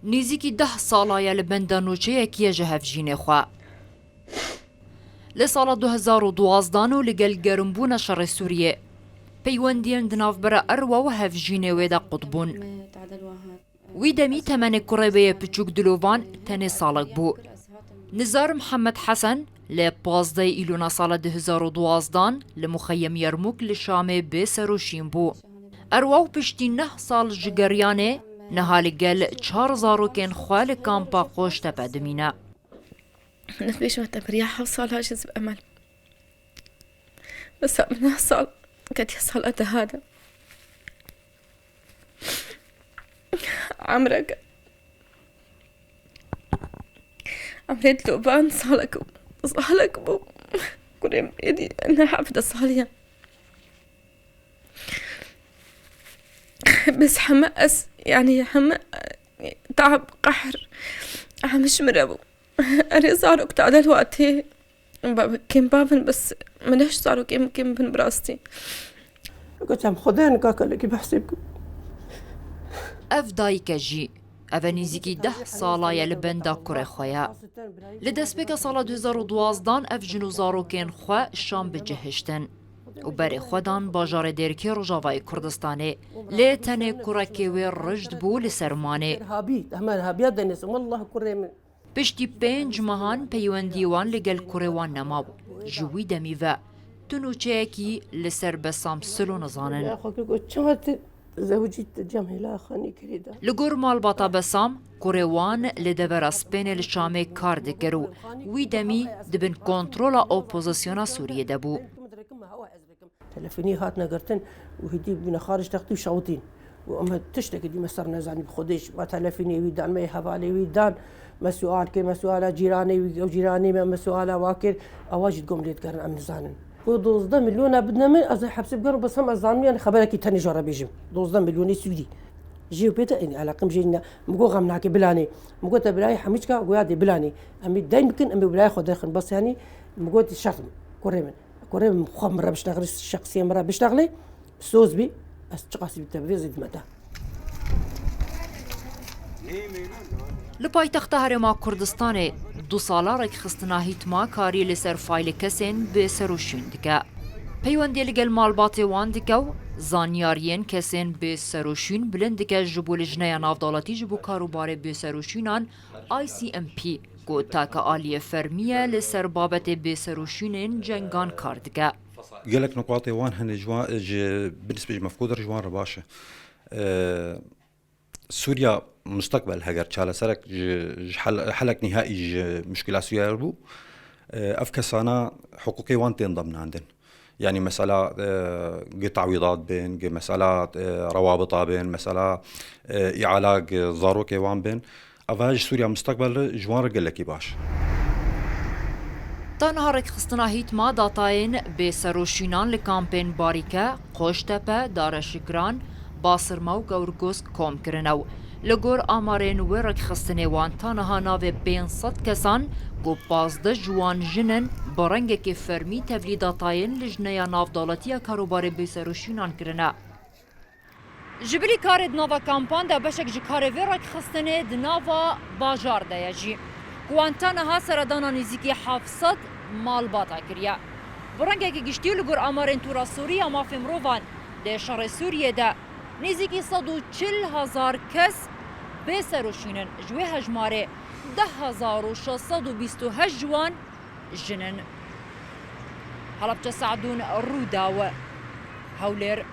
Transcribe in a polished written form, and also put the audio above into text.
نزیکی 10 ساڵایە لە بەندە نوچەیەکیە ژە هەفژینێخوا. لە ساڵە 2012 و لەگەل گەرمبوونە شەڕی سووریێ پەیوەندیان دناوبەرە ئەروە و هەفژینێ وێدا قوتبوون. وی دەمی تەمەنێک کوڕێبەیە پچووک دلۆڤان تەنێ ساڵک بوو. نزار محەممەد حەسەن لە 15 ئیلونا ساڵە 2012 لە مخەیەم یەرموک لە شامێ بێ سەرۆشین بوو. ئەروە و پشتی 9 ساڵ ژگەریانێ نەها لەگەل 4 زارۆکێن خوا لە کامپا قۆشتەپە دمینە. نفيش مريحة وصالها جذب أمل، بس من صال قد يصل أدى هذا عمرك عمريت لوبان صالك بو كريم يدي أنا حافظة صالية بس حمأس يعني تعب قحر مش مرابو أنا صاروا كتاع دلوقتي كم بابن بس منش صاروا كم بن براستي قلت لهم خدين كاكلكي بحسبكم ئەف دایکە ژی ئەڤە نزیکی 10 ساڵایە لە بەندا کوڕێ خۆیە. لە دەستپێکە ساڵە 2012 ئەف ژن و زارۆکێن خوا شام بجەهشتن و بەرێ خۆدان باژارێ دێرکی ڕۆژاوای کوردستانێ لێ تەنێ کوڕەکێ وێ ڕژد بوو لە سەرمانێ. پشتی 5 مەهان پەیوەندیوان لەگەل کوڕێوان نەماو ژووی دەمیڤە تونوچەیەکی لەسەر بەسام سلۆ نەزانن. لە گۆر ماڵباتا بەسام کوڕێوان لە دەڤەرە سپێنێ لە شامێ کار دەکەر و وی دەمی دبن کۆنترۆلا ئۆپۆزیسیۆنا سووریە دەبوو. تەلەفۆنی هات نەگرتن و هیدی بوونە خارج تەختی و شەوتین و ئەمە تشتێکی دیمە سەر نەزانی خۆدەیش با تەلەفۆنێوی دان مەی هەڤالێوی دان مەسوال کرد مەسوالە جیرانەوی ئەو جیرانی مە مەسوالە وا کرد ئەواژیت گۆم لێتکردن ئەم نزانن. بۆ 12 میلیۆنە بدنەمە ئەز حەبس بگەڕ بەسەم ئەزانمیان خەبەرێکی تەنی ژۆرە بێژم 12 میلیۆنی سوودی ژێ پێتە ئەین علاقم ژێنە مگۆ غەم ناکە بلانێ مگۆتە برای هەمیچکە گویا دێ بلانێ ئەمی داین بکن ئەمێ برای خۆ دەرخن بەسیانی مگۆتی شەرم کوڕێ من خۆم مرە بشتغلی شخصیە مرە بشتغلی سۆز بی ئەس چقاسی بتە بێزی دمەدا. لە پایتەختە هەرێما کوردستانێ 2 ساڵارێک خستنا هیتما کاری لەسەر فایلە کەسێن بێ سەرۆشین دکە. پەیوەندێ لەگەل ماڵباتێوان دکە و زانیاریên کەسێن بێ سەرۆشین بلند دکە ji بۆ لیژنەیە ناودەوڵەتی ji بۆ کاروبارê بێسەرۆشینان ICMP got تاکە ئالیە فەرمیە لەسەر بابەتێ بێسەرۆشینên جەنگان کار دکە. gelek نقاطê wan hene ji binîspê ji mefkûdar ji wan re baş e. سووریا مستقبل هەگەر چالەسەرێک حەلێک نهایی ji مشکلا سووریا بوو ئەف کەسانە حقوقی وان تێن دەمناندن. يعني مسألة تعويضات بين مسألة روابط بين مسألة إعلاق ضاروك وان بين أفاج سوريا مستقبل جوان رجلكي باش تنهارك خستنا هيتما داتاين بسروشينان لكامبين باريكا قوشتپه دارشكران باسرما و گورگوز کۆم کردنەوە لەگۆر ئامارێن وێڕێک خستنێوان تانەها ناوێ 500 کەسان بۆ 15 جوان ژنن بە ڕەنگێکی فەرمی تەبلیداتایên لیژنەیە ناودەوڵەتیە کاروبارê بێسەرۆشینان کردنە. ji birî karê di nava kampan de beşek ji karê vê rêxistinê di nava bajar de ye jî wan taniha seredana nêzîkî 700 malbata kiriye. Bi rengekî giştî li gor amarên tura Sûriya mafê mirovan lê şerê Sûriyê de nêzîkî 140,000 kes bêserûşînin ji wê hejmarê 10,628 ciwan jinin. Helepçe Seedûn Rûdaw Hewlêr